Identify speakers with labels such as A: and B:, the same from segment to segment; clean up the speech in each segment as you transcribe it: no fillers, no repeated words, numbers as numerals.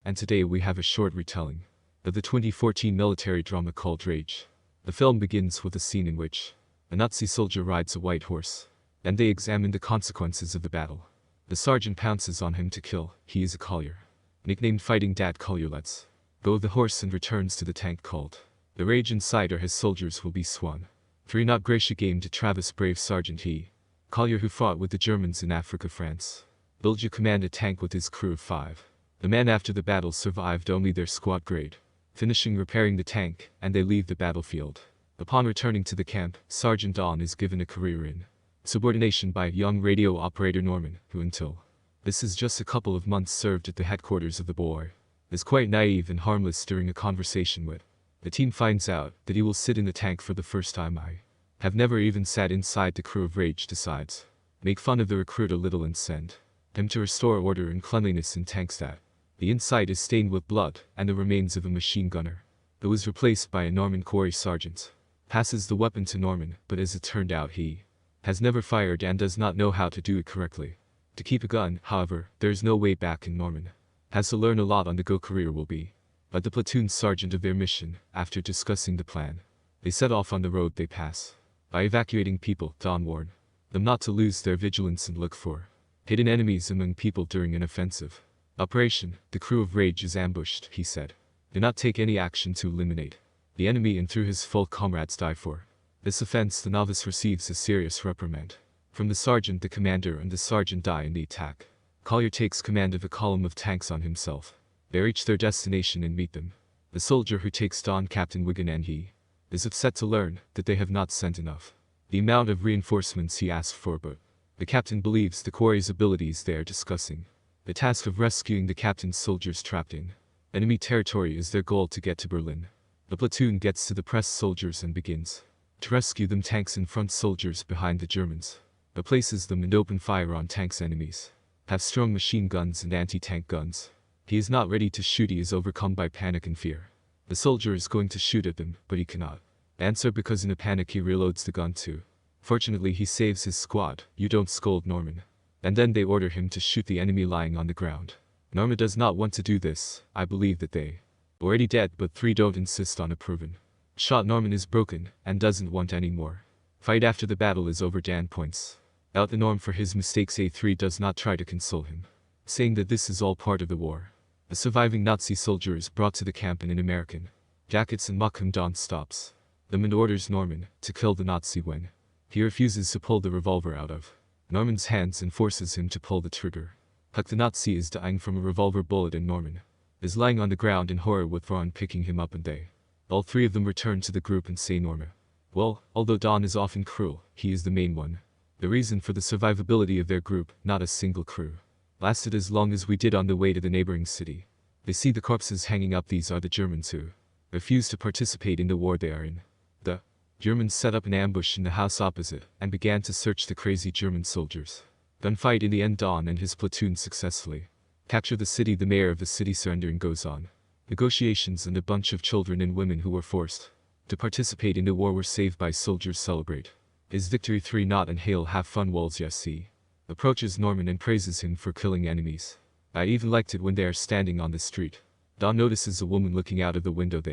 A: and today we have a short retelling of the 2014 military drama called Rage. The film begins with a scene in which a Nazi soldier rides a white horse, and they examine the consequences of the battle. The sergeant pounces on him to kill. He is a collier, nicknamed Fighting Dad Collier. Lets go of the horse and returns to the tank called the Rage. Inside or his soldiers will be Swan. 3 Not Gracia game to Travis brave Sergeant he. Collier who fought with the Germans in Africa France. Belgium command a tank with his crew of 5. The men after the battle survived only their squad grade, finishing repairing the tank, and they leave the battlefield. Upon returning to the camp, Sergeant Don is given a career in subordination by a young radio operator Norman, who until this is just a couple of months served at the headquarters of the boy, is quite naive and harmless. During a conversation with the team finds out that he will sit in the tank for the first time. I have never even sat inside. The crew of Rage decides make fun of the recruit a little and send him to restore order and cleanliness in tanks that the inside is stained with blood and the remains of a machine gunner who was replaced by a Norman Corey sergeant. Passes the weapon to Norman, but as it turned out he has never fired and does not know how to do it correctly. To keep a gun, however, there is no way back, and Norman has to learn a lot on the go. Career will be but the platoon sergeant of their mission. After discussing the plan, they set off on the road they pass. By evacuating people, Don warned them not to lose their vigilance and look for hidden enemies among people during an offensive operation. The crew of Rage is ambushed, he said. Do not take any action to eliminate the enemy, and through his fault comrades die for this offense. The novice receives a serious reprimand from the sergeant. The commander and the sergeant die in the attack. Collier takes command of a column of tanks on himself. They reach their destination and meet them. The soldier who takes Don, Captain Wigan, and he is upset to learn that they have not sent enough the amount of reinforcements he asked for, but the captain believes the Corey's abilities. They are discussing the task of rescuing the captain's soldiers trapped in enemy territory is their goal to get to Berlin. The platoon gets to the pressed soldiers and begins to rescue them. Tanks in front, soldiers behind the Germans, but places them and open fire on tanks. Enemies have strong machine guns and anti-tank guns. He is not ready to shoot. He is overcome by panic and fear. The soldier is going to shoot at them, but he cannot answer because in a panic he reloads the gun too. Fortunately he saves his squad. You don't scold Norman. And then they order him to shoot the enemy lying on the ground. Norman does not want to do this. I believe that they already dead, but 3 don't insist on a proven shot. Norman is broken and doesn't want any more fight after the battle is over. Dan points out the Norm for his mistakes. A3 does not try to console him, saying that this is all part of the war. A surviving Nazi soldier is brought to the camp in an American jackets and mock him. Don stops them and orders Norman to kill the Nazi when he refuses to pull the revolver out of Norman's hands and forces him to pull the trigger. Huck, the Nazi, is dying from a revolver bullet and Norman is lying on the ground in horror with Ron picking him up, and they all 3 of them return to the group and say Norman, well, although Don is often cruel, he is the main one. The reason for the survivability of their group, not a single crew lasted as long as we did on the way to the neighboring city. They see the corpses hanging up. These are the Germans who refuse to participate in the war they are in. The Germans set up an ambush in the house opposite and began to search the crazy German soldiers. Gunfight. In the end, Don and his platoon successfully capture the city. The mayor of the city surrendering goes on negotiations, and a bunch of children and women who were forced to participate in the war were saved by soldiers. Celebrate his victory. 3 Not and hail, have fun. Walls. Yes, he approaches Norman and praises him for killing enemies. I even liked it when they are standing on the street. Don notices a woman looking out of the window.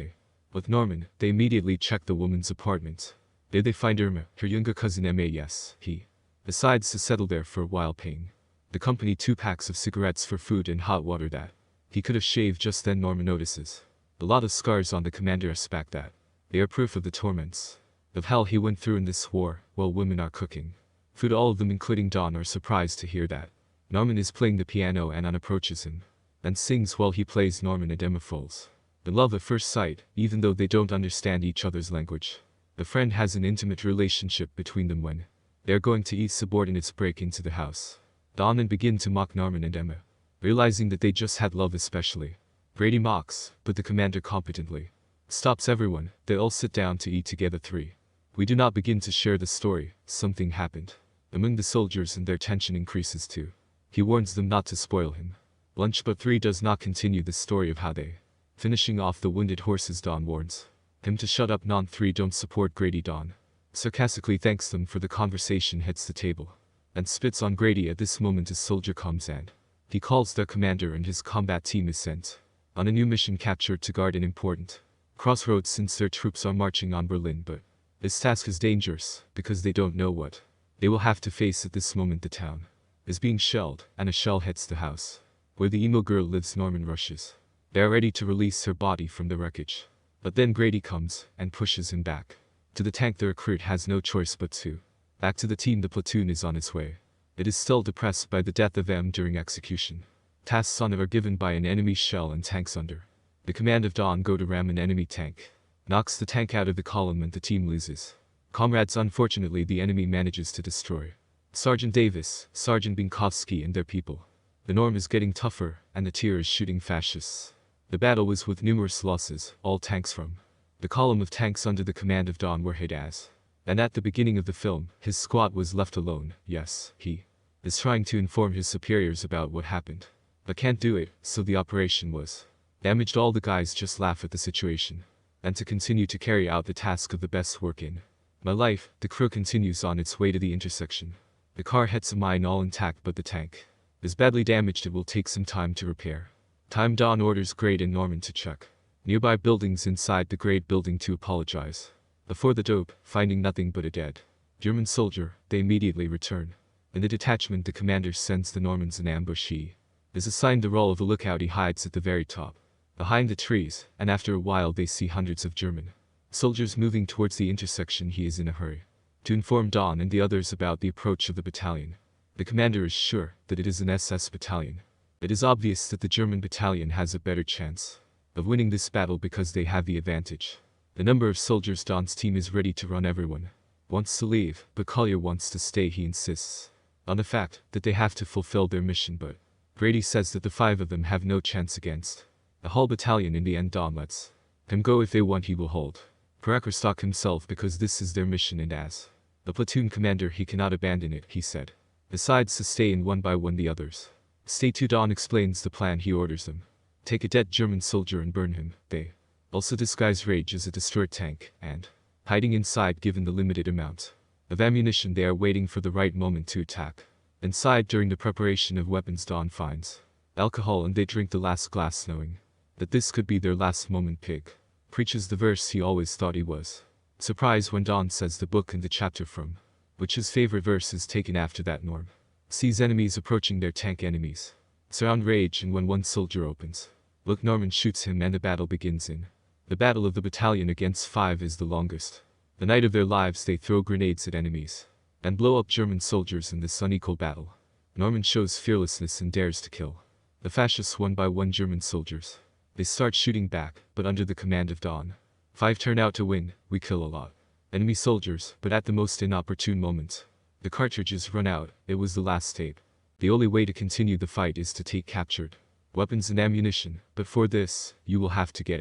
A: With Norman, they immediately check the woman's apartment. There they find Irma, her younger cousin Emma. Yes, he decides to settle there for a while, paying the company 2 packs of cigarettes for food and hot water that he could have shaved. Just then Norman notices a lot of scars on the commander. Suspect that they are proof of the torments of hell he went through in this war. While women are cooking food, all of them including Don are surprised to hear that Norman is playing the piano, and Anna approaches him and sings while he plays. Norman and Emma falls in love at first sight, even though they don't understand each other's language. The friend has an intimate relationship between them. When they are going to eat, subordinates break into the house. Don and begin to mock Norman and Emma, realizing that they just had love. Especially Brady mocks, but the commander competently stops everyone. They all sit down to eat together. 3 We do not begin to share the story. Something happened among the soldiers and their tension increases too. He warns them not to spoil him lunch, but 3 does not continue the story of how they finishing off the wounded horses. Don warns him to shut up. Non 3 don't support Grady. Don sarcastically thanks them for the conversation, hits the table, and spits on Grady. At this moment a soldier comes and he calls their commander, and his combat team is sent on a new mission captured to guard an important crossroads since their troops are marching on Berlin, but this task is dangerous because they don't know what they will have to face at this moment. The town is being shelled, and a shell hits the house where the emo girl lives. Norman rushes. They are ready to release her body from the wreckage, but then Grady comes and pushes him back to the tank. The recruit has no choice but to back to the team. The platoon is on its way. It is still depressed by the death of M during execution. Tasks on it are given by an enemy shell and tanks under the command of Don go to ram an enemy tank, knocks the tank out of the column, and the team loses comrades. Unfortunately, the enemy manages to destroy Sergeant Davis, Sergeant Binkowski, and their people. The norm is getting tougher, and the tier is shooting fascists. The battle was with numerous losses. All tanks from the column of tanks under the command of Don were hit as. And at the beginning of the film, his squad was left alone. Yes, he is trying to inform his superiors about what happened, but can't do it, so the operation was damaged. All the guys just laugh at the situation, and to continue to carry out the task of the best work in my life. The crew continues on its way to the intersection. The car hits a mine all intact, but the tank is badly damaged. It will take some time to repair. Don orders Grade and Norman to check nearby buildings inside the Grade building to apologize. Before the dope, finding nothing but a dead German soldier, they immediately return. In the detachment, the commander sends the Normans an ambush. He is assigned the role of a lookout. He hides at the very top, behind the trees, and after a while they see hundreds of German soldiers moving towards the intersection. He is in a hurry to inform Don and the others about the approach of the battalion. The commander is sure that it is an SS battalion. It is obvious that the German battalion has a better chance of winning this battle because they have the advantage. The number of soldiers. Don's team is ready to run. Everyone wants to leave, but Collier wants to stay. He insists on the fact that they have to fulfill their mission, but Grady says that the 5 of them have no chance against the whole battalion. In the end, Don lets him go. If they want, he will hold Parakerstock himself because this is their mission, and as the platoon commander he cannot abandon it, he said. Decides to stay, and one by one the others stay too. Don explains the plan. He orders them take a dead German soldier and burn him. They also disguise Rage as a destroyed tank, and hiding inside. Given the limited amount of ammunition, they are waiting for the right moment to attack. Inside, during the preparation of weapons, Don finds alcohol and they drink the last glass, knowing that this could be their last moment. Pig preaches the verse he always thought he was surprised when Don says the book and the chapter from which his favorite verse is taken after that. Norm sees enemies approaching their tank. Enemies surround Rage, and when one soldier opens look, Norman shoots him and the battle begins. In the battle of the battalion against 5 is the longest. The night of their lives, they throw grenades at enemies and blow up German soldiers in this unequal battle. Norman shows fearlessness and dares to kill the fascists one by one. German soldiers, they start shooting back, but under the command of Don, 5 turn out to win. We kill a lot enemy soldiers, but at the most inopportune moments, the cartridges run out. It was the last tape. The only way to continue the fight is to take captured weapons and ammunition, but for this, you will have to get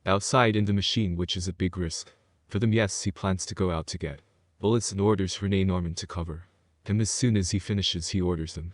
A: outside in the machine, which is a big risk for them. Yes, he plans to go out to get bullets and orders Renee Norman to cover him. As soon as he finishes, he orders them